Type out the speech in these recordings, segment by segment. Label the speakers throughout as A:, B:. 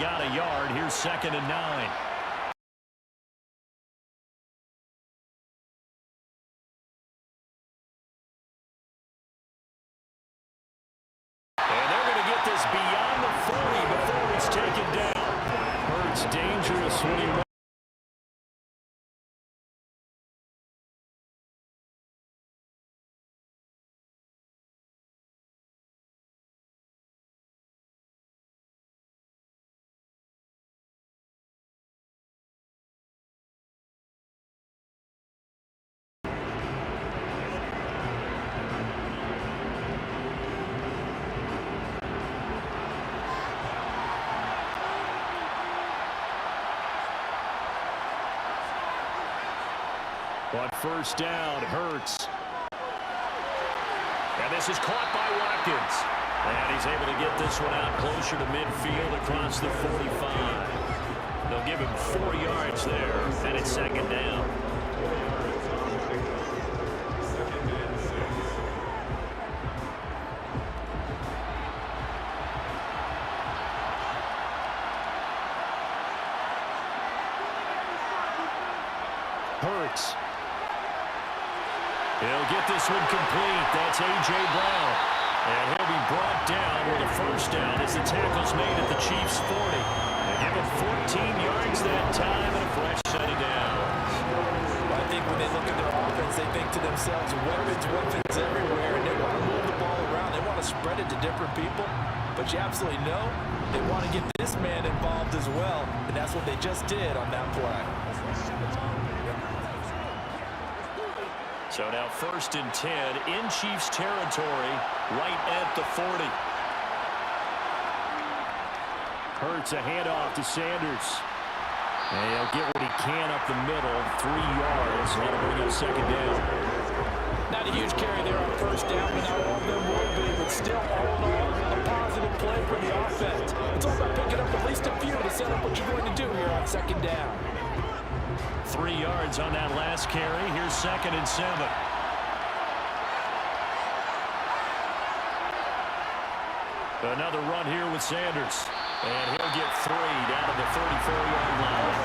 A: got a yard. Here's 2nd and 9. And they're going to get this beyond the 40 before he's taken down. Hurts dangerous when he runs. On 1st down, Hurts. And this is caught by Watkins. And he's able to get this one out closer to midfield across the 45. They'll give him 4 yards there, and it's 2nd down. Hurts. He'll get this one complete. That's A.J. Brown. And he'll be brought down with a 1st down as the tackle's made at the Chiefs' 40. They give him 14 yards that time and a fresh set of downs.
B: I think when they look at their offense, they think to themselves, weapons everywhere, and they want to move the ball around. They want to spread it to different people. But you absolutely know they want to get this man involved as well, and that's what they just did on that play.
A: So now 1st and 10 in Chiefs territory, right at the 40. Hurts a handoff to Sanders. And he'll get what he can up the middle, 3 yards. That'll bring up 2nd down.
B: Not a huge carry there on 1st down, but not all of them will be. But still, all in all, a positive play for the offense. It's all about picking up at least a few to set up what you're going to do here on 2nd down.
A: 3 yards on that last carry. Here's 2nd and 7. Another run here with Sanders. And he'll get 3 down to the 34-yard line.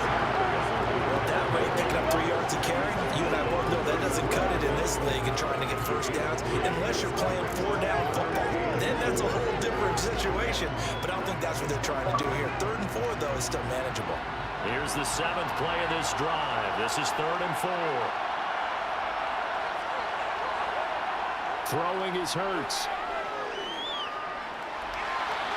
B: Well, that way, picking up 3 yards a carry, you and I both know that doesn't cut it in this league and trying to get 1st downs unless you're playing 4-down football. Then that's a whole different situation. But I don't think that's what they're trying to do here. 3rd and 4, though, is still manageable.
A: Here's the 7th play of this drive. This is 3rd and 4. Throwing is Hurts.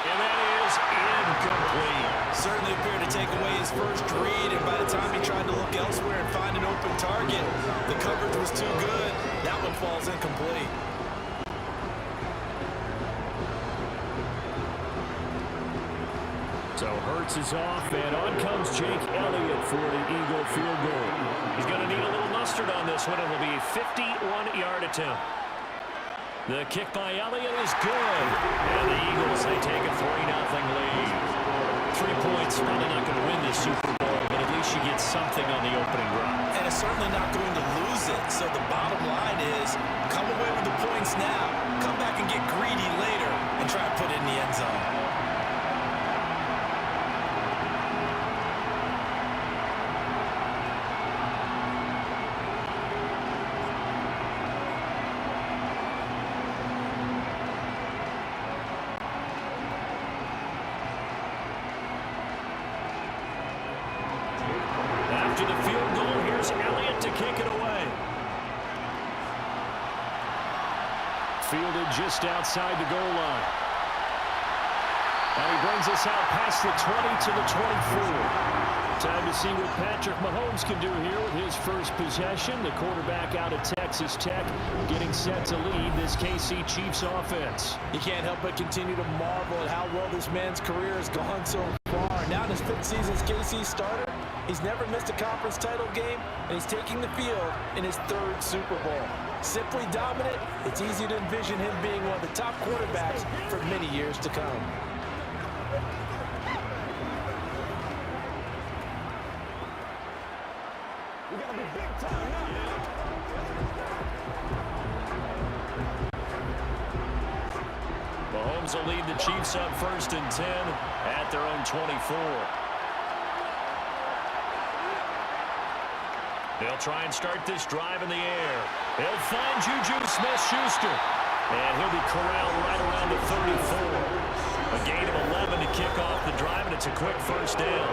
A: And that is incomplete.
B: Certainly appeared to take away his first read, and by the time he tried to look elsewhere and find an open target, the coverage was too good. That one falls incomplete.
A: So Hurts is off, and on comes Jake Elliott for the Eagle field goal. He's going to need a little mustard on this one. It will be a 51-yard attempt. The kick by Elliott is good. And the Eagles, they take a 3-0 lead. 3 points, probably not going to win this Super Bowl, but at least you get something on the opening drive.
B: And it's certainly not going to lose it. So the bottom line is, come away with the points now, come back and get greedy later, and try to put it in the end zone.
A: After the field goal, here's Elliott to kick it away. Fielded just outside the goal line. And he brings us out past the 20 to the 24. Time to see what Patrick Mahomes can do here with his first possession. The quarterback out of Texas Tech getting set to lead this KC Chiefs offense.
B: You can't help but continue to marvel at how well this man's career has gone so far. Now in his 5th season as KC starter, he's never missed a conference title game, and he's taking the field in his 3rd Super Bowl. Simply dominant, it's easy to envision him being one of the top quarterbacks for many years to come. We gotta be big time now.
A: Mahomes will lead the Chiefs up 1st and 10 at their own 24. They'll try and start this drive in the air. They'll find Juju Smith-Schuster. And he'll be corralled right around the 34. A gain of 11 to kick off the drive, and it's a quick 1st down.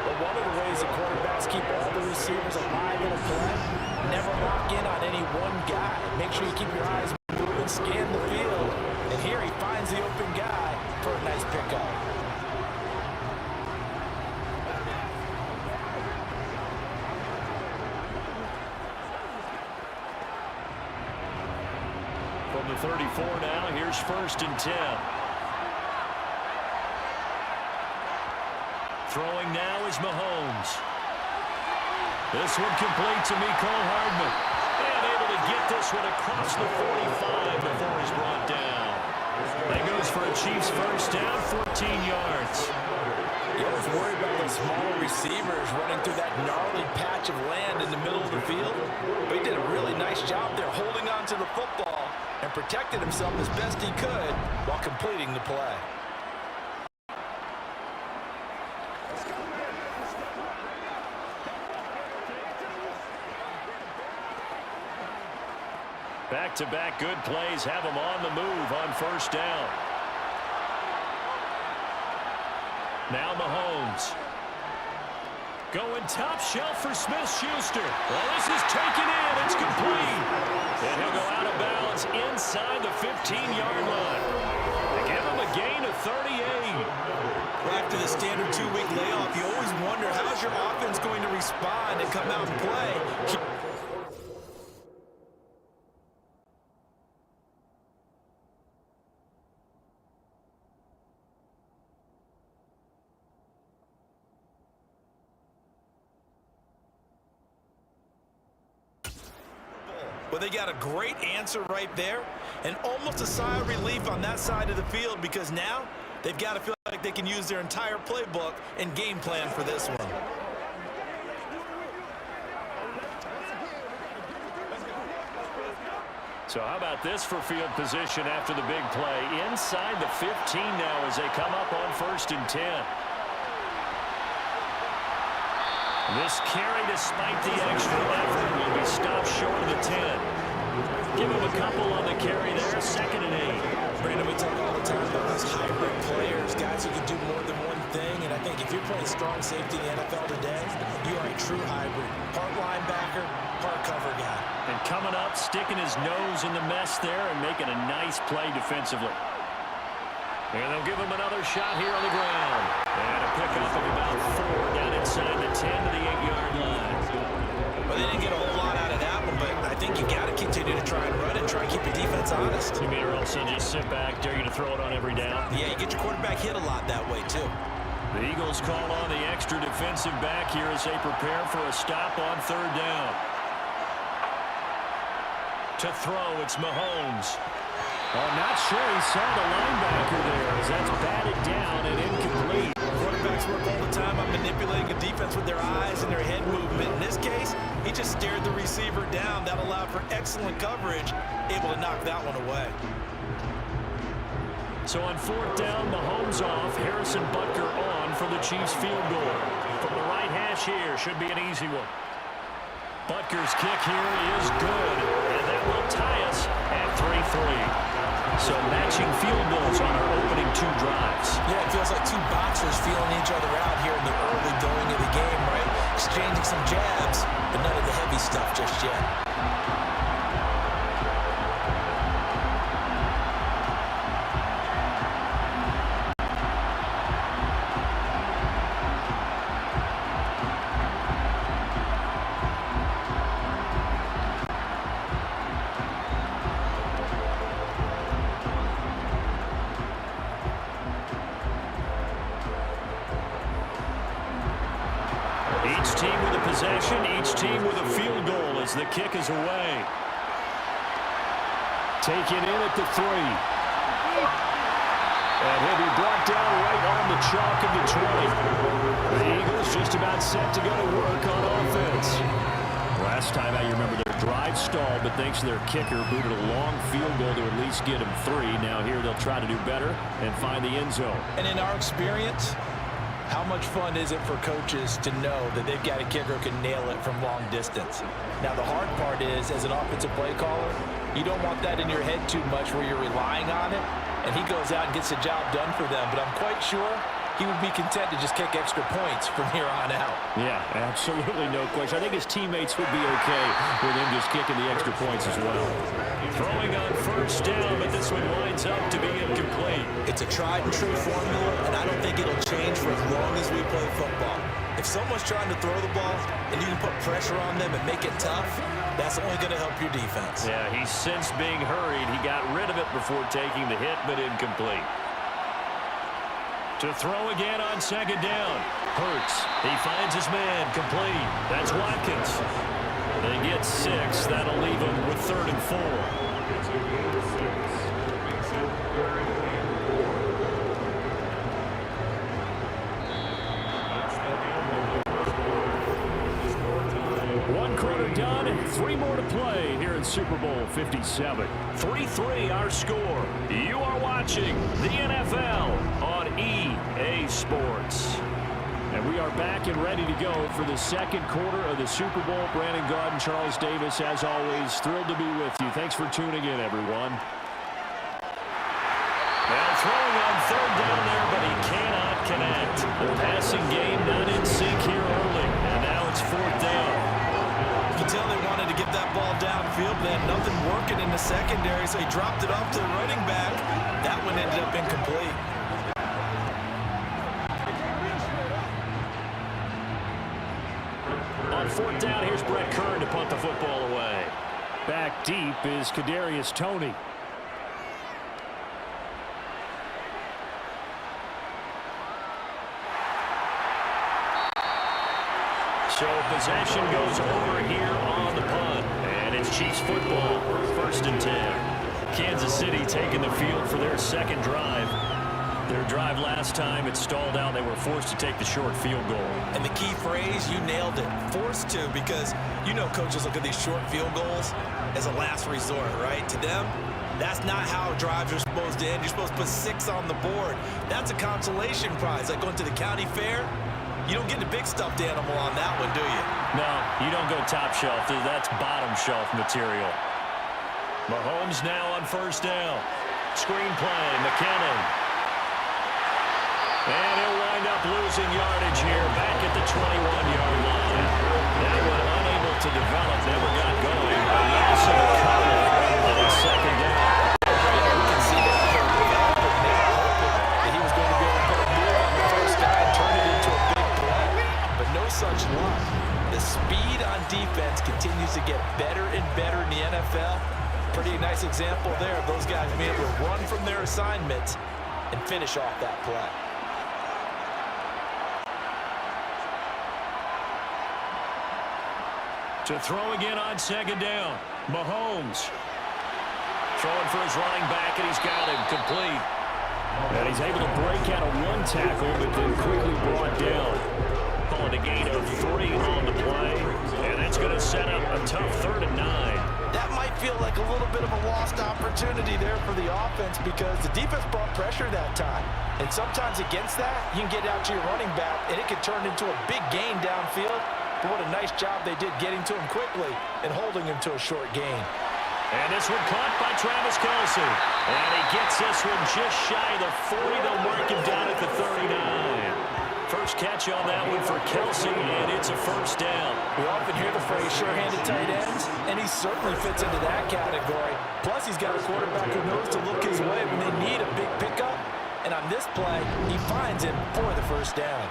B: But one of the ways that quarterbacks keep all the receivers alive in a play, never lock in on any one guy. Make sure you keep your eyes moving, scan the field. And here he finds the open guy for a nice pickup.
A: From the 34 now, here's 1st and 10. Throwing now is Mahomes. This one complete to Mecole Hardman. And able to get this one across the 45 before he's brought down. That goes for a Chiefs 1st down, 14 yards.
B: You always worry about those smaller receivers running through that gnarly patch of land in the middle of the field. But he did a really nice job there holding on to the football and protected himself as best he could while completing the play.
A: Back-to-back good plays have him on the move on 1st down. Now Mahomes. Going top shelf for Smith-Schuster. Well, this is taken in. It's complete. And he'll go out of bounds inside the 15-yard line. They give him a gain of 38.
B: After the standard 2-week layoff, you always wonder how's your offense going to respond and come out and play. Well, they got a great answer right there, and almost a sigh of relief on that side of the field because now they've got to feel like they can use their entire playbook and game plan for this one.
A: So how about this for field position after the big play? Inside the 15 now as they come up on 1st and 10. This carry, despite the extra effort, will be stopped short of the 10. Give him a couple on the carry there, 2nd and 8.
B: Brandon, we talk all the time about those hybrid players, guys who can do more than one thing, and I think if you're playing strong safety in the NFL today, you are a true hybrid. Part linebacker, part cover guy.
A: And coming up, sticking his nose in the mess there and making a nice play defensively. And they'll give him another shot here on the ground. And a pickup of about 4 down inside the 10 to the 8-yard line.
B: Well, they didn't get a whole lot out of that one, but I think you got to continue to try and run and try and keep the defense honest.
A: You mean or else just sit back, dare you to throw it on every down?
B: Yeah, you get your quarterback hit a lot that way, too.
A: The Eagles call on the extra defensive back here as they prepare for a stop on 3rd down. To throw, it's Mahomes. I'm not sure he saw the linebacker there as that's batted down and incomplete.
B: Quarterbacks work all the time on manipulating a defense with their eyes and their head movement. In this case, he just stared the receiver down. That allowed for excellent coverage, able to knock that one away. So on 4th down, Mahomes off, Harrison Butker on for the Chiefs field goal. From the right hash here, should be an easy one. Butker's kick here is good, and that will tie us at 3-3. So matching field goals on our opening 2 drives. Yeah, it feels like 2 boxers feeling each other out here in the early going of the game, right? Exchanging some jabs, but none of the heavy stuff just yet.
A: Each team with a possession, each team with a field goal as the kick is away. Taken in at the 3. And he'll be brought down right on the chalk of the 20. The Eagles just about set to go to work on offense. Last time I remember their Drive stalled, but thanks to their kicker, booted a long field goal to at least get him 3. Now here they'll try to do better and find the end zone.
B: And in our experience, how much fun is it for coaches to know that they've got a kicker who can nail it from long distance? Now, the hard part is, as an offensive play caller, you don't want that in your head too much where you're relying on it, and he goes out and gets the job done for them. But I'm quite sure he would be content to just kick extra points from here on out.
A: Yeah, absolutely no question. I think his teammates would be okay with him just kicking the extra points as well. Throwing on first down, but this one winds up to be incomplete.
B: It's a tried and true formula, and I don't think it'll change for as long as we play football. If someone's trying to throw the ball and you can put pressure on them and make it tough, that's only going to help your defense.
A: Yeah, he's since being hurried. He got rid of it before taking the hit, but incomplete. To throw again on second down. Hurts. He finds his man. Complete. That's Watkins. They get 6. That'll leave him with 3rd and 4. One quarter done, 3 more to play here in Super Bowl 57. 3-3 our score. You are watching the NFL on EA Sports. And we are back and ready to go for the second quarter of the Super Bowl. Brandon Gaudin, Charles Davis, as always, thrilled to be with you. Thanks for tuning in, everyone. Now throwing on third down there, but he cannot connect. The passing game not in sync here early, and now it's 4th down.
B: You can tell they wanted to get that ball downfield, but they had nothing working in the secondary, so he dropped it off to the running back. That one ended up incomplete.
A: On 4th down, here's Brett Kern to punt the football away. Back deep is Kadarius Toney. So possession goes over here on the punt. And it's Chiefs football, 1st and 10. Kansas City taking the field for their second drive. Their drive last time, it stalled out. They were forced to take the short field goal.
B: And the key phrase, you nailed it, forced to, because you know coaches look at these short field goals as a last resort, right? To them, that's not how drives are supposed to end. You're supposed to put 6 on the board. That's a consolation prize, like going to the county fair. You don't get the big stuffed animal on that one, do you?
A: No, you don't go top shelf. That's bottom shelf material. Mahomes now on 1st down. Screen play, McKinnon. And he'll wind up losing yardage here back at the 21-yard line. That one unable to develop, never got going. A loss of a couple, and it's 2nd down.
B: You can see that he was going to be able to put a move on the first guy and turn it into a big play. But no such luck. The speed on defense continues to get better and better in the NFL. Pretty nice example there of those guys being able to run from their assignments and finish off that play.
A: To throw again on 2nd down. Mahomes. Throwing for his running back, and he's got him complete. And he's able to break out of 1 tackle, but then quickly brought down. Calling a gain of 3 on the play. And that's going to set up a tough 3rd and 9.
B: That might feel like a little bit of a lost opportunity there for the offense because the defense brought pressure that time. And sometimes against that, you can get out to your running back, and it can turn into a big gain downfield. But what a nice job they did getting to him quickly and holding him to a short gain.
A: And this one caught by Travis Kelce. And he gets this one just shy of the 40. They'll mark him down at the 39. First catch on that one for Kelce, and it's a 1st down.
B: We often hear the phrase sure-handed tight ends, and he certainly fits into that category. Plus, he's got a quarterback who knows to look his way when they need a big pickup. And on this play, he finds him for the 1st down.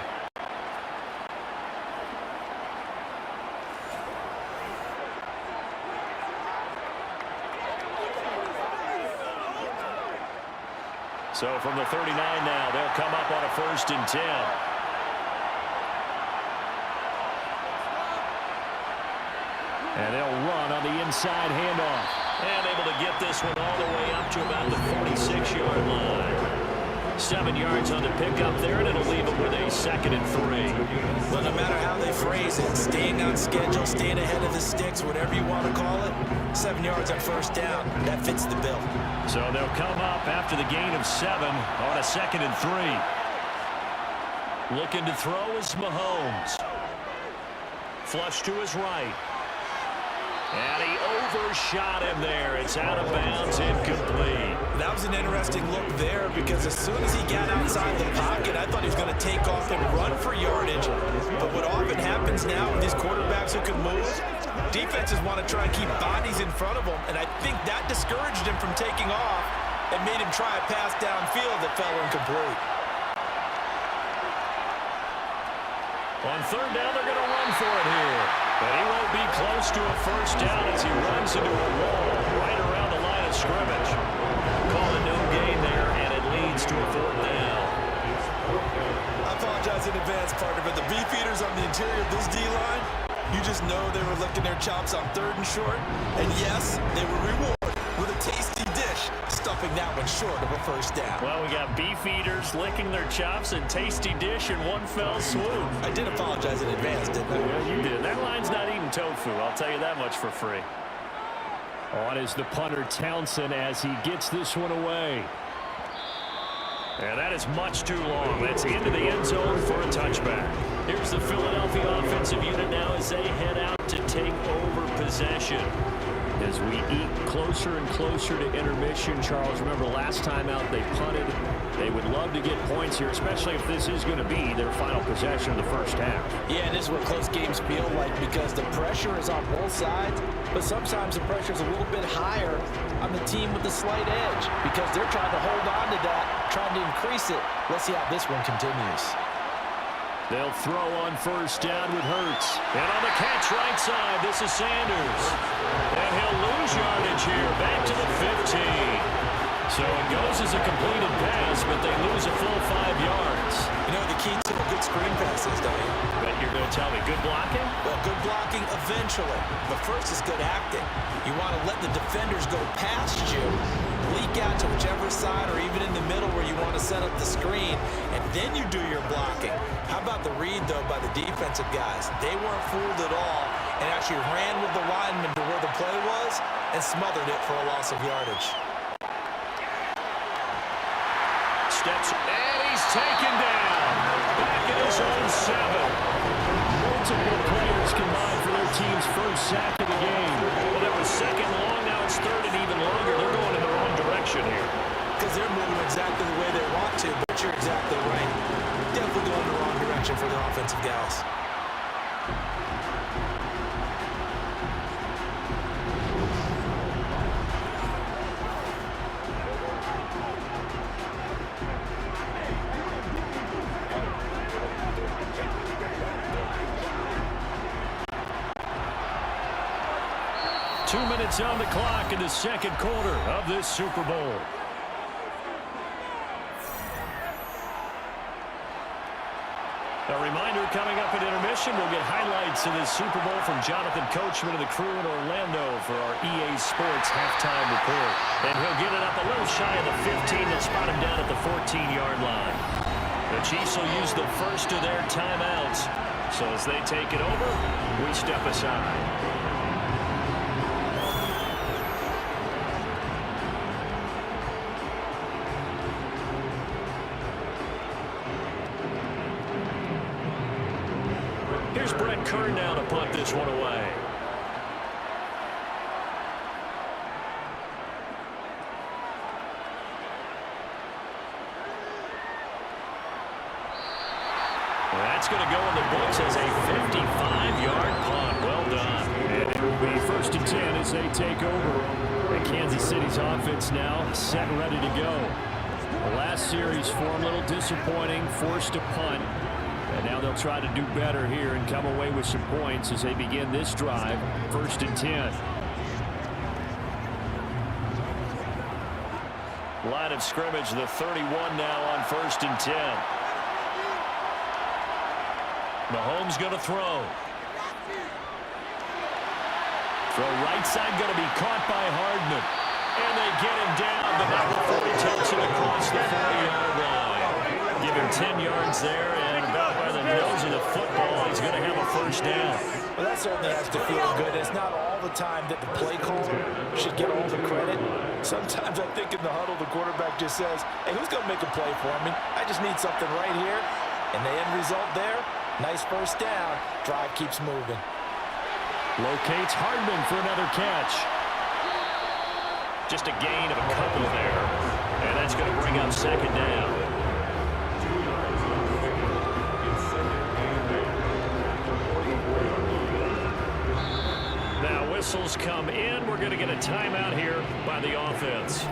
A: So from the 39 now, they'll come up on a 1st and 10. And they'll run on the inside handoff. And able to get this one all the way up to about the 46-yard line. 7 yards on the pickup there, and it'll leave them with a 2nd and 3.
B: Well, no matter how they phrase it, staying on schedule, staying ahead of the sticks, whatever you want to call it, 7 yards on first down, that fits the bill.
A: So they'll come up after the gain of 7 on a 2nd and 3. Looking to throw is Mahomes. Flush to his right. And he overshot him there. It's out of bounds, incomplete.
B: That was an interesting look there because as soon as he got outside the pocket, I thought he was going to take off and run for yardage. But what often happens now with these quarterbacks who can move, defenses want to try and keep bodies in front of them, and I think that discouraged him from taking off and made him try a pass downfield that fell incomplete.
A: On 3rd down, they're going to run for it here. But he won't be close to a first down as he runs into a wall right around the line of scrimmage. Call it no gain there, and it leads to a 4th down.
B: I apologize in advance, partner, but the beefeaters on the interior of this D-line, you just know they were licking their chops on 3rd and short. And yes, they were rewarded with a tasty dish, stuffing that one short of a first down.
A: Well, we got beef eaters licking their chops and tasty dish in one fell swoop.
B: I did apologize in advance, didn't I?
A: Yeah, you did. That line's not eating tofu. I'll tell you that much for free. On is the punter Townsend as he gets this one away. And that is much too long. That's into the end zone for a touchback. Here's the Philadelphia offensive unit now as they head out to take over possession. As we eat closer and closer to intermission, Charles, remember last time out they punted. They would love to get points here, especially if this is going to be their final possession of the first half.
B: Yeah, and this is what close games feel like because the pressure is on both sides, but sometimes the pressure is a little bit higher on the team with the slight edge because they're trying to hold on to that, trying to increase it. Let's see how this one continues.
A: They'll throw on first down with Hurts. And on the catch right side, this is Sanders. And he'll lose yardage here, back to the 15. So it goes as a completed pass, but they lose a full 5 yards.
B: You know the key to a good screen pass is, don't you?
A: But you're going to tell me good blocking?
B: Well, good blocking eventually. But first is good acting. You want to let the defenders go past you, leak out to whichever side or even in the middle where you want to set up the screen, and then you do your blocking. How about the read, though, by the defensive guys? They weren't fooled at all and actually ran with the lineman to where the play was and smothered it for a loss of yardage.
A: Steps, and he's taken down. Back in his own 7. Multiple players combined for their team's first sack of the game. Well, it was 2nd long, now it's 3rd and even longer. They're going in the wrong direction here.
B: Because they're moving exactly the way they want to, but you're exactly right. Definitely going in the wrong direction for their offensive guys.
A: On the clock in the 2nd quarter of this Super Bowl. A reminder coming up at intermission, we'll get highlights of this Super Bowl from Jonathan Coachman and the crew in Orlando for our EA Sports halftime report. And he'll get it up a little shy of the 15. They'll spot him down at the 14-yard line. The Chiefs will use the first of their timeouts. So as they take it over, we step aside. Here's Brett Kern now to punt this one away. That's going to go in the books as a 55-yard punt. Well done. And it will be 1st and 10 as they take over. And Kansas City's offense now set and ready to go. The last series for them a little disappointing, forced to punt. And now they'll try to do better here and come away with some points as they begin this drive, 1st and 10. Line of scrimmage, the 31 now on 1st and 10. Mahomes going to throw. Throw right side going to be caught by Hardman. And they get him down, but now before he takes it across the 40-yard line. Give him 10 yards there, and about by the nose of the football, he's going to have a first down.
B: Well, that certainly has to feel good. It's not all the time that the play caller should get all the credit. Sometimes I think in the huddle, the quarterback just says, hey, who's going to make a play for me? I just need something right here. And the end result there, nice first down. Drive keeps moving.
A: Locates Hardman for another catch. Just a gain of a couple there. And that's going to bring up second down. Now whistles come in. We're going to get a timeout here by the offense,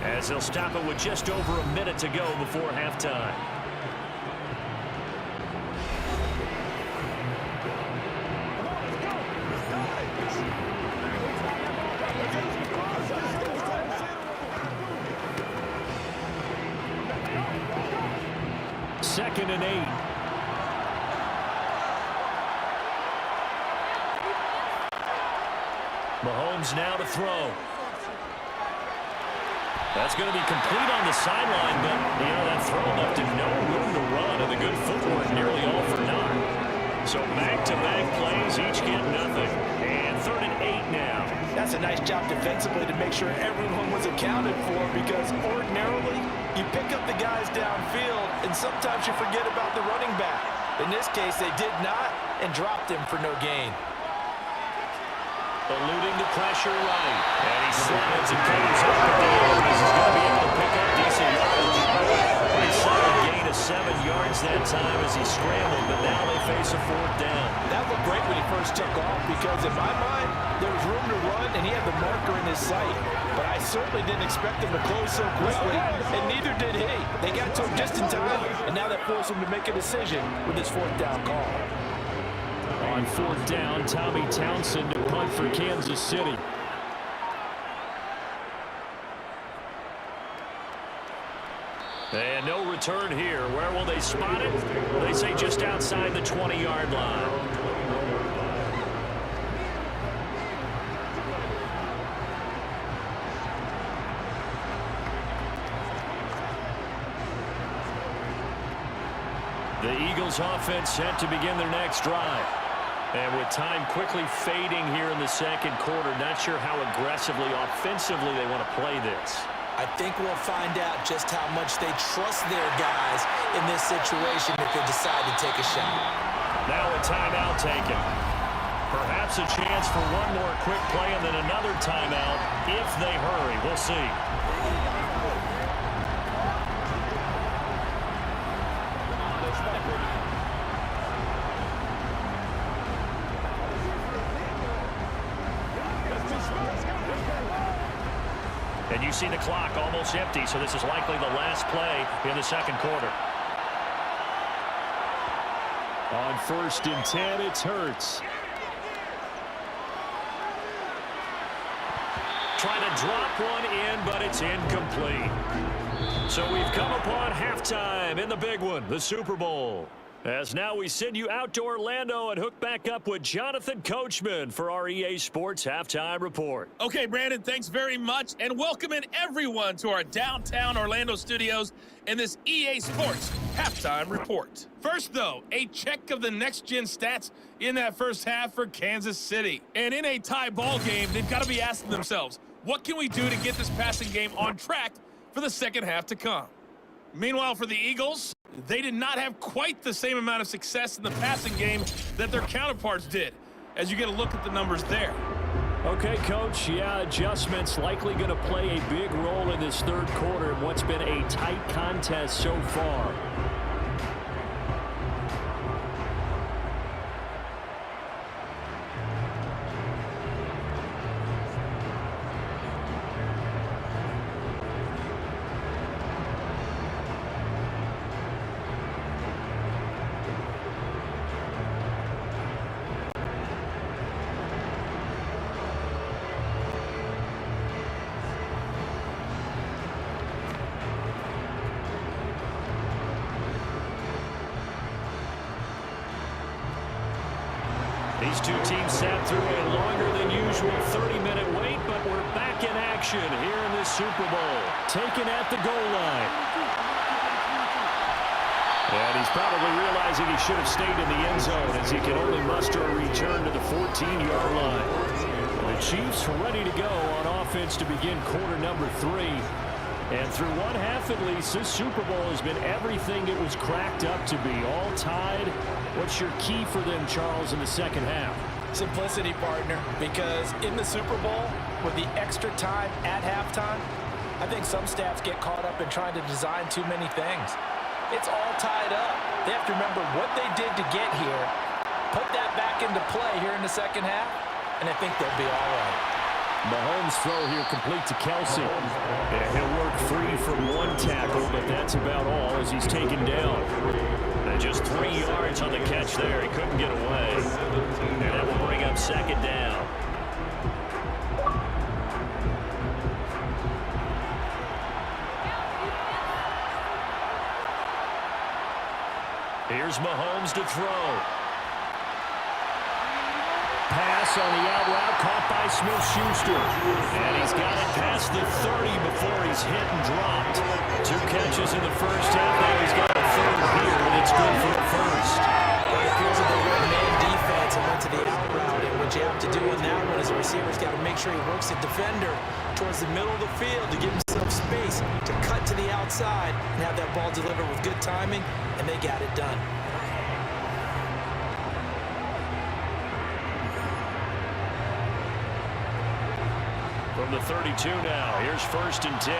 A: as they'll stop it with just over a minute to go before halftime. Second and 8. Mahomes now to throw. That's going to be complete on the sideline, but, that throw left him no room to run, and the good footwork nearly all for naught. So back-to-back plays, each get nothing. And third and 8 now.
B: That's a nice job defensively to make sure everyone was accounted for, because ordinarily you pick up the guys downfield, and sometimes you forget about the running back. In this case, they did not, and dropped him for no gain.
A: Eluding the pressure right. And he slides and comes up and down. He's going to be able to pick up decent yardage. Pretty solid gain of 7 yards that time as he scrambled, but now they face a fourth down. That looked great when he first took off, because in my mind, there was room to run, and he had the marker in his sight. But I certainly didn't expect him to close so quickly, and neither did he. They got to him just in time, and now that forced him to make a decision with his fourth down call. On fourth down, Tommy Townsend to punt for Kansas City. And no return here. Where will they spot it? They say just outside the 20-yard line. The Eagles offense set to begin their next drive. And with time quickly fading here in the second quarter, not sure how aggressively, offensively they want to play this.
B: I think we'll find out just how much they trust their guys in this situation if they decide to take a shot.
A: Now a timeout taken. Perhaps a chance for one more quick play and then another timeout if they hurry. We'll see. And you see the clock almost empty, so this is likely the last play in the second quarter. On first and 10, it's Hurts. Trying to drop one in, but it's incomplete. So we've come upon halftime in the big one, the Super Bowl. As now we send you out to Orlando and hook back up with Jonathan Coachman for our EA Sports Halftime Report.
C: Okay, Brandon, thanks very much, and welcome in everyone to our downtown Orlando studios in this EA Sports Halftime Report. First, though, a check of the next-gen stats in that first half for Kansas City. And in a tie ball game, they've got to be asking themselves, what can we do to get this passing game on track for the second half to come? Meanwhile, for the Eagles, they did not have quite the same amount of success in the passing game that their counterparts did, as you get a look at the numbers there.
A: Okay, Coach, adjustments likely going to play a big role in this third quarter in what's been a tight contest so far. These two teams sat through a longer than usual 30-minute wait, but we're back in action here in this Super Bowl. Taken at the goal line. And he's probably realizing he should have stayed in the end zone as he can only muster a return to the 14-yard line. The Chiefs ready to go on offense to begin quarter number 3. And through one half at least, this Super Bowl has been everything it was cracked up to be. All tied. What's your key for them, Charles, in the second half?
B: Simplicity, partner, because in the Super Bowl, with the extra time at halftime, I think some staffs get caught up in trying to design too many things. It's all tied up. They have to remember what they did to get here, put that back into play here in the second half, and I think they'll be all right.
A: Mahomes' throw here complete to Kelsey. Yeah, he'll work free from one tackle, but that's about all as he's taken down. And just 3 yards on the catch there. He couldn't get away. And that will bring up second down. Here's Mahomes to throw. Pass on the out route, caught by Smith-Schuster. And he's got it past the 30 before he's hit and dropped. 2 catches in the first half. Now he's got a third here, and it's good for the first.
B: It appears that they went man defense and went to the out route. And what you have to do in that one is the receiver's got to make sure he works the defender towards the middle of the field to give himself space to cut to the outside and have that ball delivered with good timing, and they got it done.
A: From the 32 now, here's 1st and 10.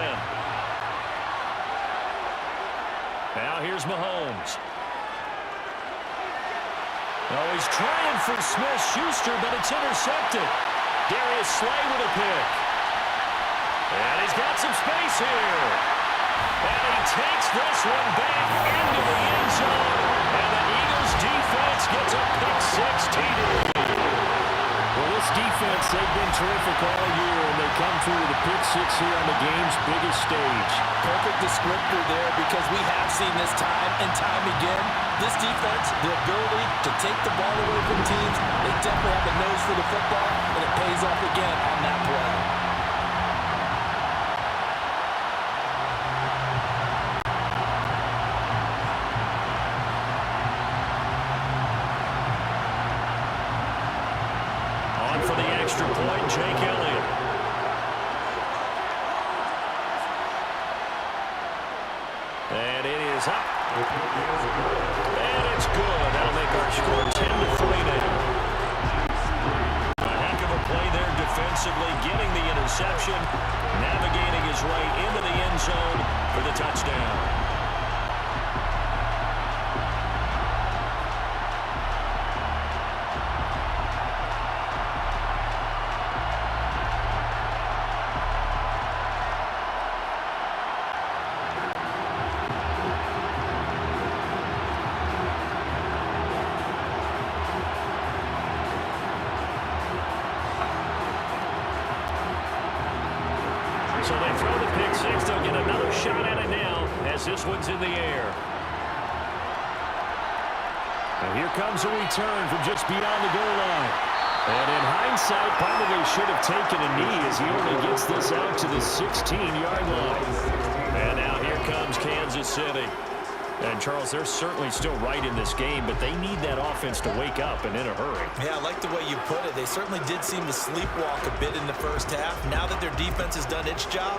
A: Now here's Mahomes. Oh, he's trying for Smith-Schuster, but it's intercepted. Darius Slay with a pick. And he's got some space here. And he takes this one back into the end zone. And the Eagles defense gets a pick-6 TD. Well, this defense, they've been terrific all year, and they come through with a pick-6 here on the game's biggest stage.
B: Perfect descriptor there, because we have seen this time and time again. This defense, the ability to take the ball away from teams, they definitely have a nose for the football, and it pays off again on that play.
A: For the extra point, Jake Elliott. And it is up. And it's good. That'll make our score 10-3 now. A heck of a play there defensively, getting the interception, navigating his way into the end zone for the touchdown. So they throw the pick-6. They'll get another shot at it now as this one's in the air. And here comes a return from just beyond the goal line. And in hindsight, probably should have taken a knee as he only gets this out to the 16-yard line. And now here comes Kansas City. And, Charles, they're certainly still right in this game, but they need that offense to wake up and in a hurry.
B: Yeah, I like the way you put it. They certainly did seem to sleepwalk a bit in the first half. Now that their defense has done its job,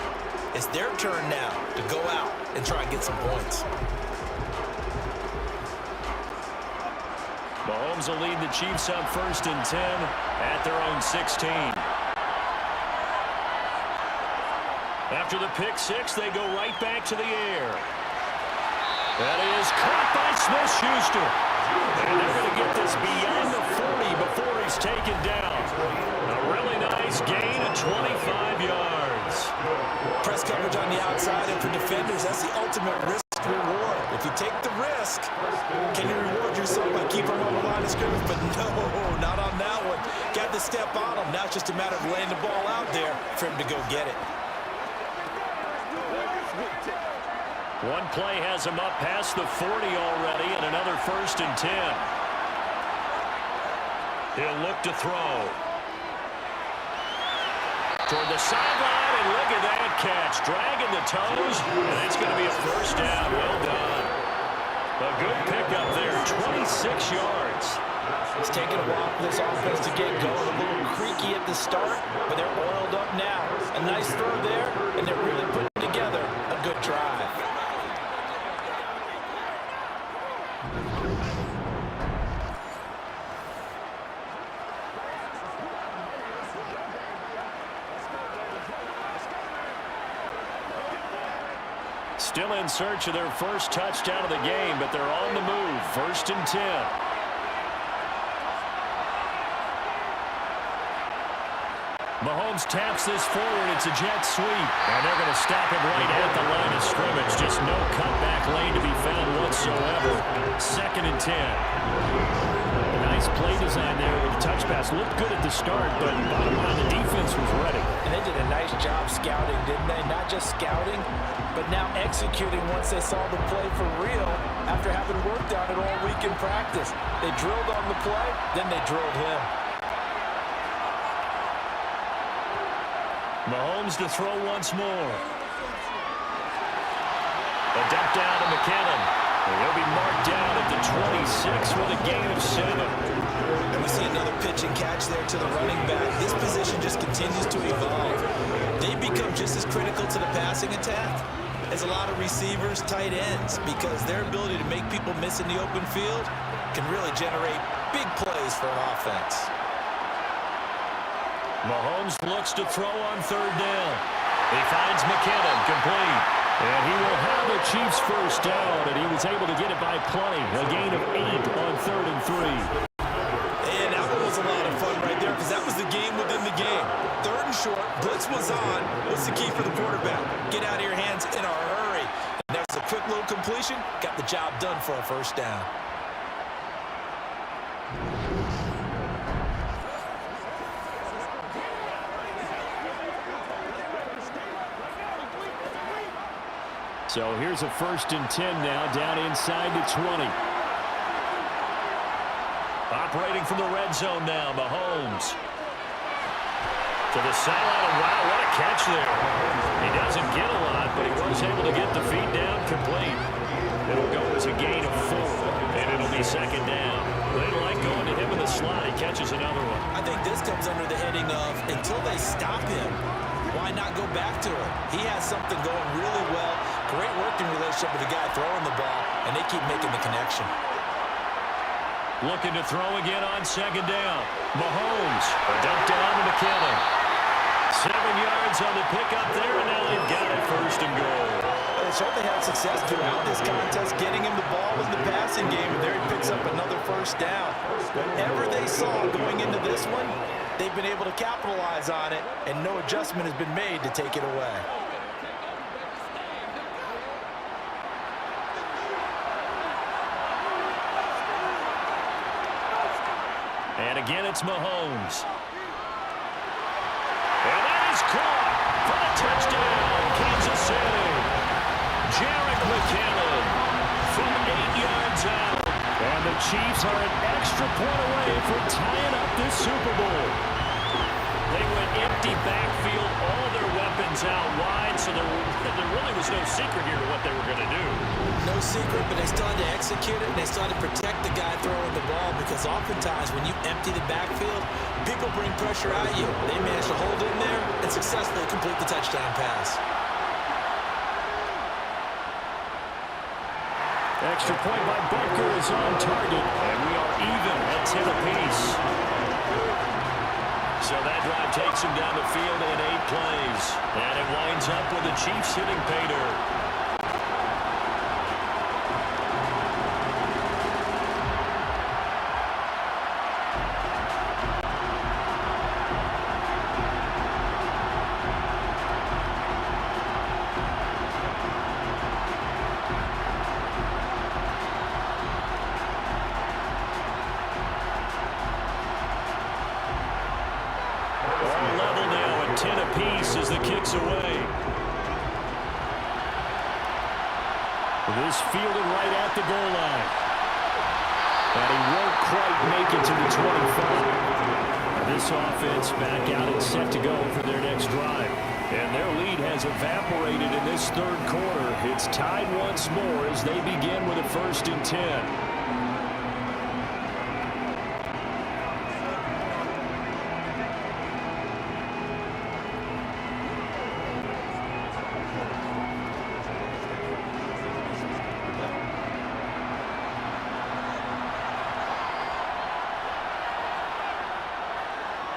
B: it's their turn now to go out and try and get some points.
A: Mahomes will lead the Chiefs up 1st and 10 at their own 16. After the pick-6, they go right back to the air. That is caught by Smith-Schuster. And they're going to get this beyond the 40 before he's taken down. A really nice gain of 25 yards.
B: Press coverage on the outside, and for defenders, that's the ultimate risk-reward. If you take the risk, can you reward yourself by keeping them on the line of scrimmage? But no, not on that one. Got to step on him. Now it's just a matter of laying the ball out there for him to go get it.
A: One play has him up past the 40 already, and another 1st and 10. He'll look to throw. Toward the sideline, and look at that catch. Dragging the toes, and it's going to be a first down. Well done. A good pickup there, 26 yards.
B: It's taken a while for this offense to get going. A little creaky at the start, but they're oiled up now. A nice throw there, and they're really putting together a good drive.
A: Still in search of their first touchdown of the game, but they're on the move. 1st and 10. Mahomes taps this forward. It's a jet sweep. And they're going to stop him right at the line of scrimmage. Just no cutback lane to be found whatsoever. 2nd and 10. Nice play design there with the touch pass. Looked good at the start, but bottom line, the defense was ready.
B: And they did a nice job scouting, didn't they? Not just scouting, but now executing once they saw the play for real after having worked on it all week in practice. They drilled on the play, then they drilled him.
A: Mahomes to throw once more. A dump down to McKinnon. He'll be marked down at the 26 with a gain of 7.
B: And we see another pitch and catch there to the running back. This position just continues to evolve. They become just as critical to the passing attack as a lot of receivers, tight ends, because their ability to make people miss in the open field can really generate big plays for an offense.
A: Mahomes looks to throw on 3rd down. He finds McKinnon, complete. And he will have the Chiefs first down, and he was able to get it by plenty. A gain of 8 on 3rd and 3.
B: And that one was a lot of fun right there because that was the game within the game. 3rd and short, blitz was on. What's the key for the quarterback? Get out of your hands in a hurry. And that was a quick little completion. Got the job done for a first down.
A: So here's a 1st and 10 now, down inside the 20. Operating from the red zone now, Mahomes. To the sideline, wow, what a catch there. He doesn't get a lot, but he was able to get the feet down complete. It'll go as a gain of 4, and it'll be 2nd down. They like going to him in the slot. He catches another one.
B: I think this comes under the heading of, until they stop him, why not go back to him? He has something going really well. Great working relationship with the guy throwing the ball, and they keep making the connection.
A: Looking to throw again on 2nd down. Mahomes, a dump down to McKinnon. 7 yards on the pickup there, and now they've got it 1st and goal.
B: They certainly had success throughout this contest, getting him the ball in the passing game, and there he picks up another first down. Whatever they saw going into this one, they've been able to capitalize on it, and no adjustment has been made to take it away.
A: And again, it's Mahomes. And that is caught for the touchdown, Kansas City. Jarek McKinnon from 8 yards out. And the Chiefs are an extra point away from tying up this Super Bowl. They went empty backfield, all their weapons out wide, so there really was no secret here to what they were going to do.
B: No secret, but they still had to execute it, and they still had to protect the guy throwing the ball, because oftentimes when you empty the backfield, people bring pressure at you. They managed to hold in there and successfully complete the touchdown pass.
A: Extra point by Butker is on target, and we are even at 10 apiece. So that drive takes him down the field in 8 plays, and it winds up with the Chiefs hitting pay dirt. As the kick's away. This fielded right at the goal line. And he won't quite make it to the 25. This offense back out and set to go for their next drive. And their lead has evaporated in this third quarter. It's tied once more as they begin with a 1st and 10.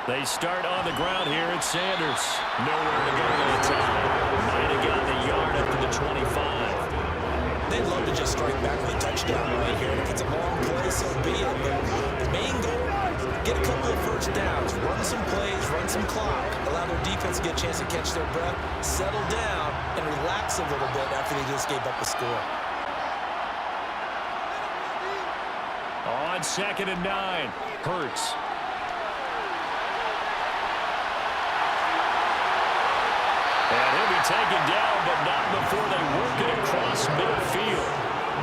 A: They start on the ground here. It's Sanders. Nowhere to go that time. Might have gotten a yard up to the 25.
B: They'd love to just strike back with a touchdown right here. If it's a long play, so be it. But the main goal, get a couple of first downs, run some plays, run some clock, allow their defense to get a chance to catch their breath, settle down, and relax a little bit after they just gave up a score.
A: On 2nd and 9, Hurts. And he'll be taken down, but not before they work it across midfield.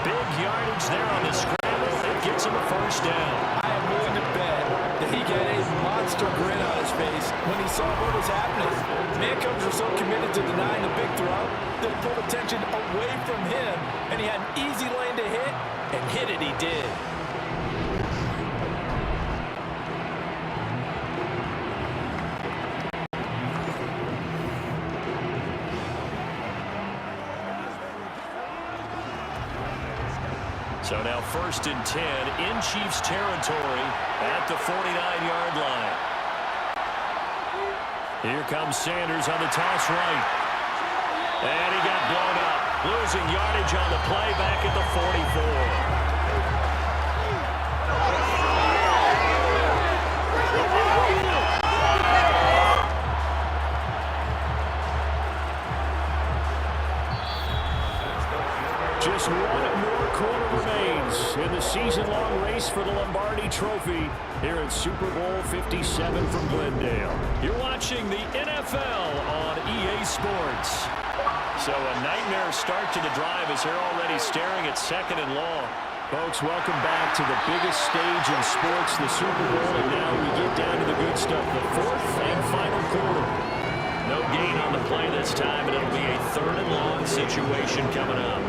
A: Big yardage there on the scramble. That gets him a first down.
B: I am willing to bet that he got a monster grin on his face when he saw what was happening. Man coaches are so committed to denying the big throw that it pulled attention away from him, and he had an easy lane to hit, and hit it he did.
A: So now 1st and 10 in Chiefs territory at the 49-yard line. Here comes Sanders on the toss right. And he got blown up. Losing yardage on the play back at the 44. Just one more quarter remains in the season-long race for the Lombardi Trophy here at Super Bowl 57 from Glendale. You're watching the NFL on EA Sports. So a nightmare start to the drive as they're already staring at 2nd and long. Folks, welcome back to the biggest stage in sports, the Super Bowl, and now we get down to the good stuff, the 4th and final quarter. No gain on the play this time, and it'll be a 3rd and long situation coming up.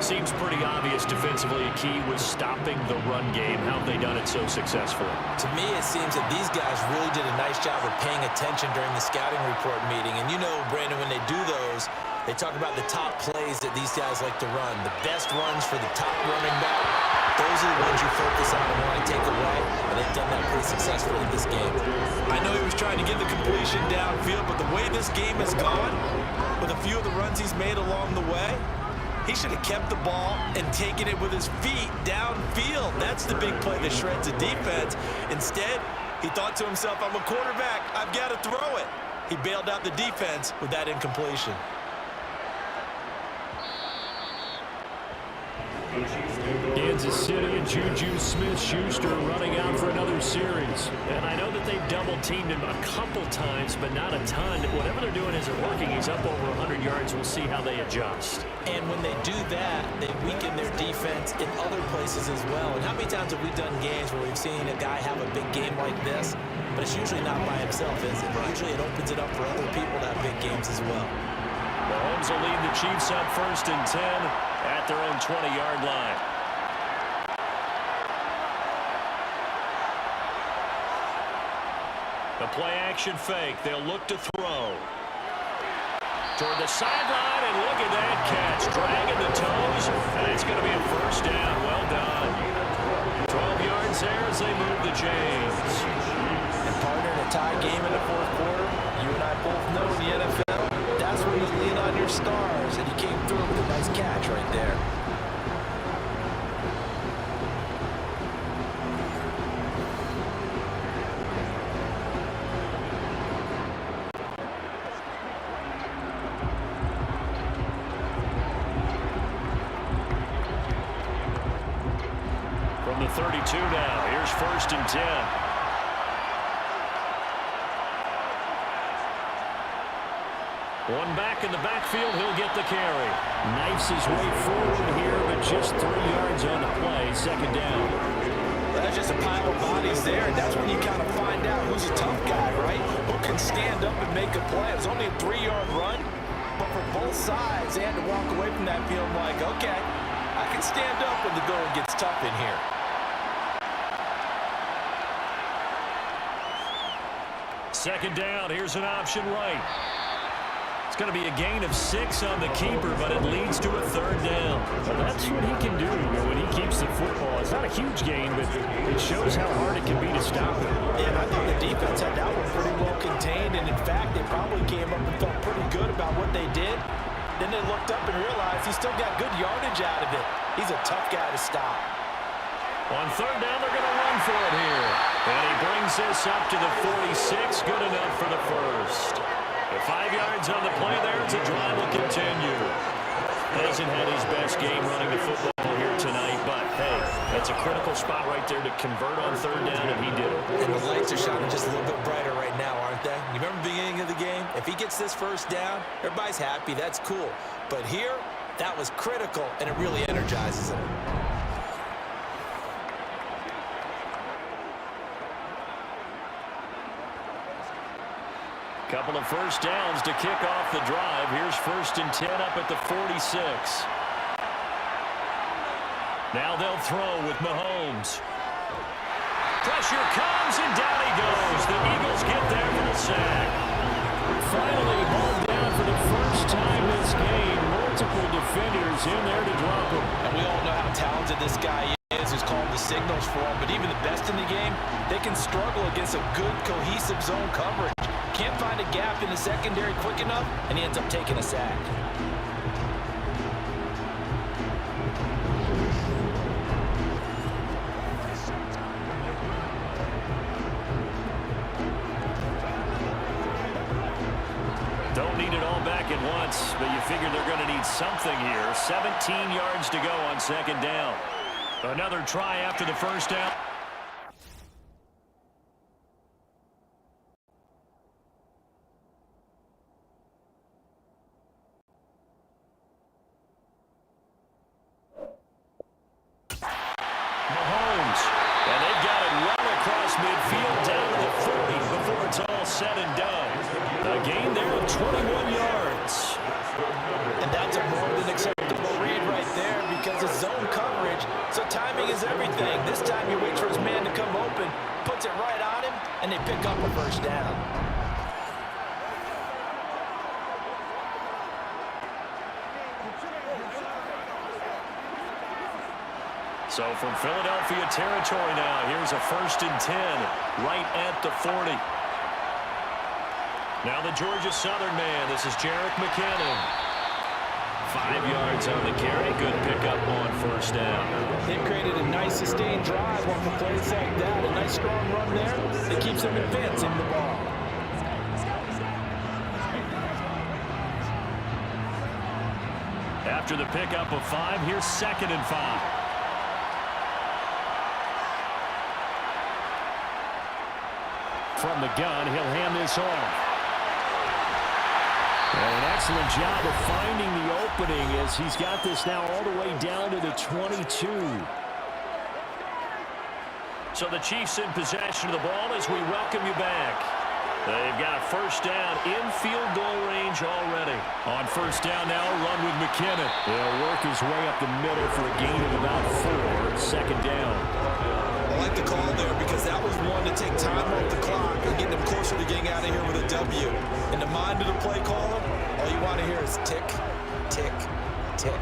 A: Seems pretty obvious defensively a key was stopping the run game. How have they done it so successfully?
B: To me, it seems that these guys really did a nice job of paying attention during the scouting report meeting. And you know, Brandon, when they do those, they talk about the top plays that these guys like to run. The best runs for the top running back. Those are the ones you focus on and want to take away. And they've done that pretty successfully in this game. I know he was trying to get the completion downfield, but the way this game has gone, with a few of the runs he's made along the way, he should have kept the ball and taken it with his feet downfield. That's the big play that shreds a defense. Instead, he thought to himself, I'm a quarterback. I've got to throw it. He bailed out the defense with that incompletion.
A: Kansas City and Juju Smith-Schuster running out for another series. And I know that they've double-teamed him a couple times, but not a ton. Whatever they're doing isn't working. He's up over 100 yards. We'll see how they adjust.
B: And when they do that, they weaken their defense in other places as well. And how many times have we done games where we've seen a guy have a big game like this, but it's usually not by himself, is it? Usually it opens it up for other people to have big games as well.
A: Mahomes will lead the Chiefs up 1st and 10 at their own 20-yard line. The play-action fake. They'll look to throw. Toward the sideline, and look at that catch. Dragging the toes, and it's going to be a first down. Well done. 12 yards there as they move the chains.
B: And partner, in a tie game in the 4th quarter, you and I both know in the NFL, that's when you lean on your stars, and you came through with a nice catch right there.
A: From the 32 now, here's 1st and 10. One back in the backfield, he'll get the carry. Knifes his way forward here, but just 3 yards on the play, second down.
B: That's just a pile of bodies there, and that's when you kind of find out who's a tough guy, right? Who can stand up and make a play. It was only a 3-yard run, but for both sides, they had to walk away from that field like, okay, I can stand up when the going gets tough in here.
A: Second down, here's an option right. It's going to be a gain of 6 on the keeper, but it leads to a third down.
D: Well, that's what he can do when he keeps the football. It's not a huge gain, but it shows how hard it can be to stop him.
B: Yeah, I thought the defense had that one pretty well contained, and in fact, they probably came up and felt pretty good about what they did. Then they looked up and realized he still got good yardage out of it. He's a tough guy to stop.
A: On third down, they're going to run for it here. And he brings this up to the 46. Good enough for the first. 5 yards on the play there. It's a drive will continue. Hasn't had his best game running the football here tonight, but hey, that's a critical spot right there to convert on third down, and he did it.
B: And the lights are shining just a little bit brighter right now, aren't they? You remember the beginning of the game? If he gets this first down, everybody's happy. That's cool. But here, that was critical, and it really energizes him.
A: Couple of first downs to kick off the drive. Here's 1st and 10 up at the 46. Now they'll throw with Mahomes. Pressure comes, and down he goes. The Eagles get there for the sack. Finally hauled down for the first time this game. Multiple defenders in there to drop him.
B: And we all know how talented this guy is, who's called the signals for him. But even the best in the game, they can struggle against a good, cohesive zone coverage. Can't find a gap in the secondary quick enough, and he ends up taking a sack.
A: Don't need it all back at once, but you figure they're going to need something here. 17 yards to go on second down. Another try after the first down. Mahomes, and they've got it well across midfield down to the 40 before it's all said and done. A gain there of 21 yards.
B: And that's a more than acceptable read right there because it's zone coverage, so timing is everything. This time he waits for his man to come open, puts it right on him, and they pick up a first down.
A: So from Philadelphia territory now, here's a 1st and 10 right at the 40. Now the Georgia Southern man, this is Jerick McKinnon. 5 yards on the carry, good pickup on first down.
B: They've created a nice sustained drive off of plays like that. A nice strong run there that keeps them advancing the ball.
A: After the pickup of 5, here's 2nd and 5. From the gun, he'll hand this off. And an excellent job of finding the opening as he's got this now all the way down to the 22. So the Chiefs in possession of the ball as we welcome you back. They've got a first down in field goal range already. On first down now, run with McKinnon. He'll work his way up the middle for a gain of about 4. Second down.
B: I like the call there because that was one to take time off the clock and get them closer to getting out of here with a W. In the mind of the play caller, all you want to hear is tick, tick, tick.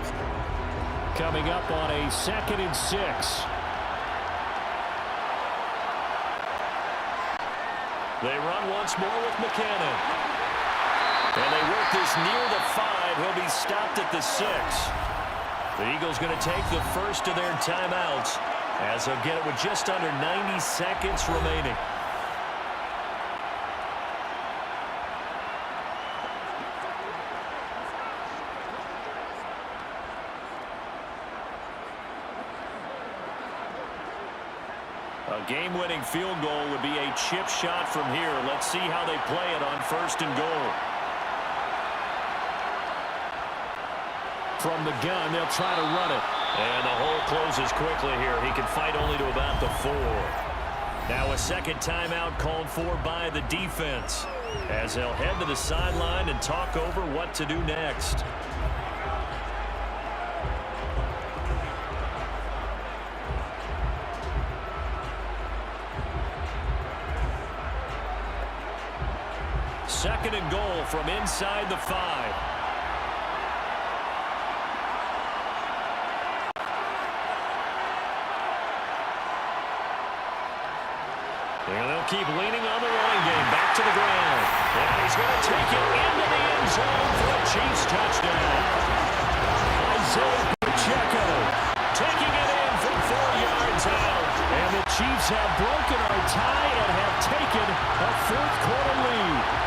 A: Coming up on a 2nd and 6. They run once more with McKinnon. And they work this near the 5. He'll be stopped at the 6. The Eagles going to take the first of their timeouts as they'll get it with just under 90 seconds remaining. A game-winning field goal would be a chip shot from here. Let's see how they play it on 1st and goal. from the gun. They'll try to run it. And the hole closes quickly here. He can fight only to about the 4. Now a second timeout called for by the defense, as they'll head to the sideline and talk over what to do next. Second and goal from inside the 5. And they'll keep leaning on the running game. Back to the ground. And he's going to take it into the end zone for a Chiefs touchdown. Isaiah Pacheco taking it in from 4 yards out. And the Chiefs have broken our tie and have taken a fourth-quarter lead.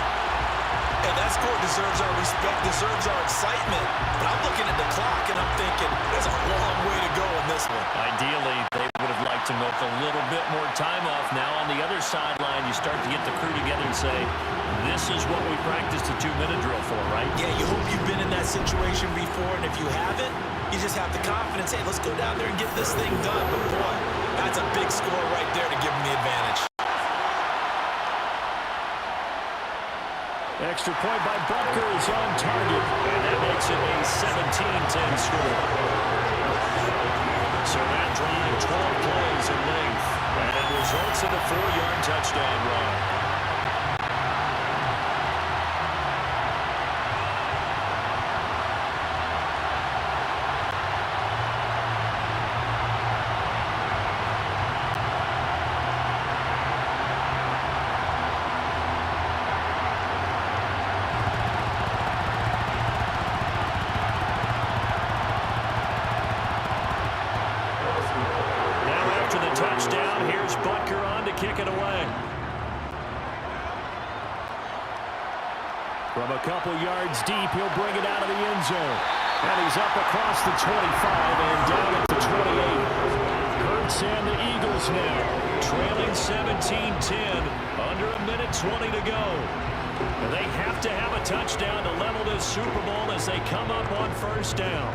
B: And that score deserves our respect, deserves our excitement. But I'm looking at the clock, and I'm thinking there's a long way to go in this one.
A: Ideally, they would have liked to milk a little bit more time off. Now on the other sideline, you start to get the crew together and say, this is what we practiced a 2-minute drill for, right?
B: Yeah, you hope you've been in that situation before, and if you haven't, you just have the confidence, hey, let's go down there and get this thing done. But boy, that's a big score right there to give them the advantage.
A: Extra point by Butker is on target, and that makes it a 17-10 score. So that drive, 12 plays in length, and it results in a 4-yard touchdown run. Touchdown. Here's Butker on to kick it away. From a couple yards deep, he'll bring it out of the end zone. And he's up across the 25 and down at the 28. Hurts and the Eagles now, trailing 17-10, under a minute 20 to go. And they have to have a touchdown to level this Super Bowl as they come up on first down.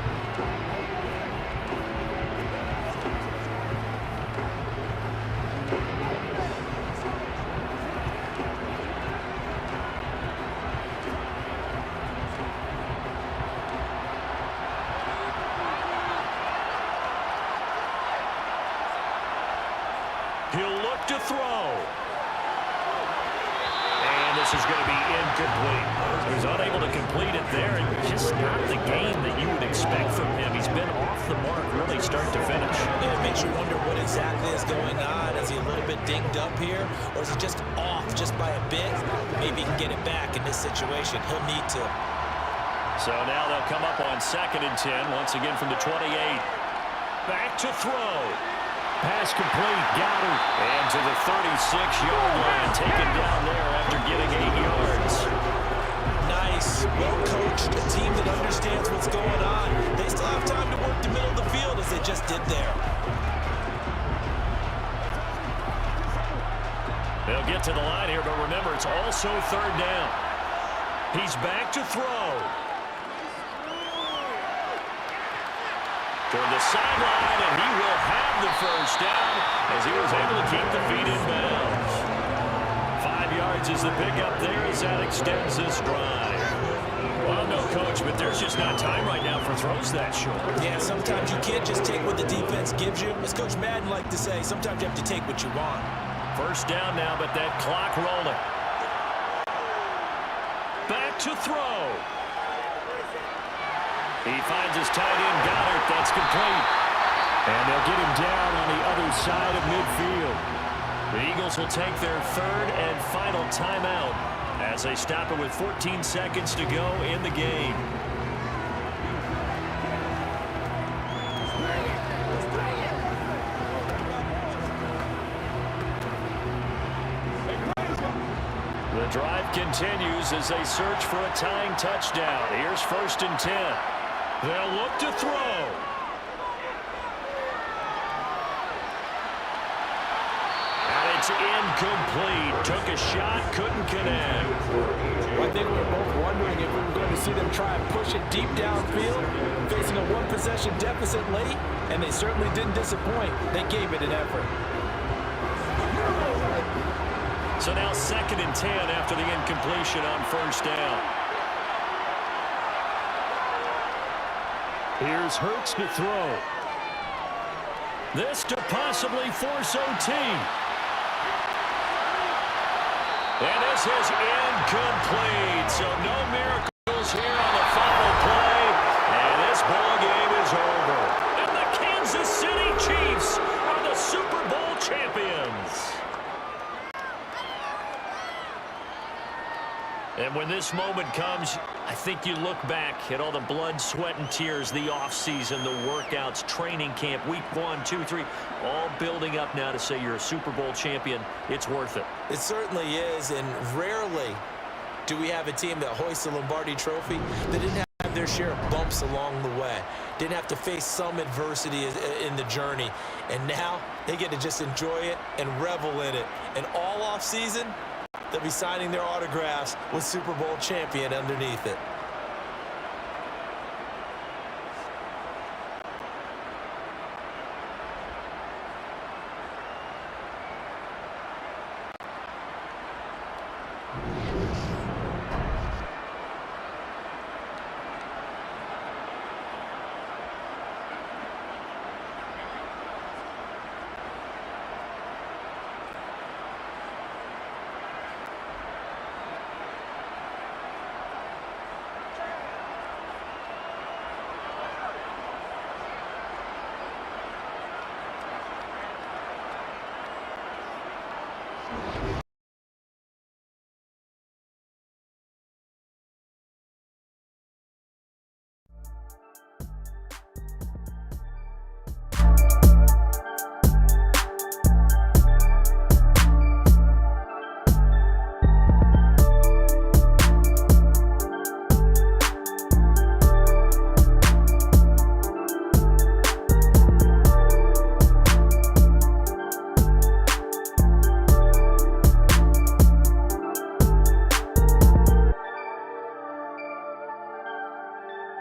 A: He'll look to throw. And this is going to be incomplete. He's unable to complete it there, and just not the game that you would expect from him. He's been off the mark really start to finish.
B: Yeah, it makes you wonder what exactly is going on. Is he a little bit dinged up here, or is he just off just by a bit? Maybe he can get it back in this situation. He'll need to.
A: So now they'll come up on 2nd and 10, once again from the 28. Back to throw. Pass complete, got it. And to the 36-yard line, taken down there after getting 8 yards.
B: Nice, well-coached, a team that understands what's going on. They still have time to work the middle of the field as they just did there.
A: They'll get to the line here, but remember, it's also 3rd down. He's back to throw. Toward the sideline, and he will have the first down as he was able to keep the feet in bounds. 5 yards is the pickup there as that extends this drive. Well, no, Coach, but there's just not time right now for throws that short.
B: Yeah, sometimes you can't just take what the defense gives you. As Coach Madden liked to say, sometimes you have to take what you want.
A: First down now, but that clock rolling. Back to throw. He finds his tight end, Goddard. That's complete. And they'll get him down on the other side of midfield. The Eagles will take their 3rd and final timeout as they stop it with 14 seconds to go in the game. The drive continues as they search for a tying touchdown. Here's 1st and 10. They'll look to throw. And it's incomplete. Took a shot couldn't connect.
B: Well, I think we were both wondering if we were going to see them try and push it deep downfield, facing a one-possession deficit late, and they certainly didn't disappoint. They gave it an effort.
A: So now 2nd and 10 after the incompletion on 1st down.
D: Here's Hurts to throw.
A: This to possibly force OT. And this is incomplete. So no miracles here on the final play. And this ball game is over. And the Kansas City Chiefs are the Super Bowl champions. And when this moment comes, I think you look back at all the blood, sweat, and tears, the offseason, the workouts, training camp, week 1, 2, 3, all building up now to say you're a Super Bowl champion. It's worth it.
B: It certainly is, and rarely do we have a team that hoists the Lombardi Trophy that didn't have their share of bumps along the way, didn't have to face some adversity in the journey, and now they get to just enjoy it and revel in it. And all offseason, they'll be signing their autographs with Super Bowl champion underneath it.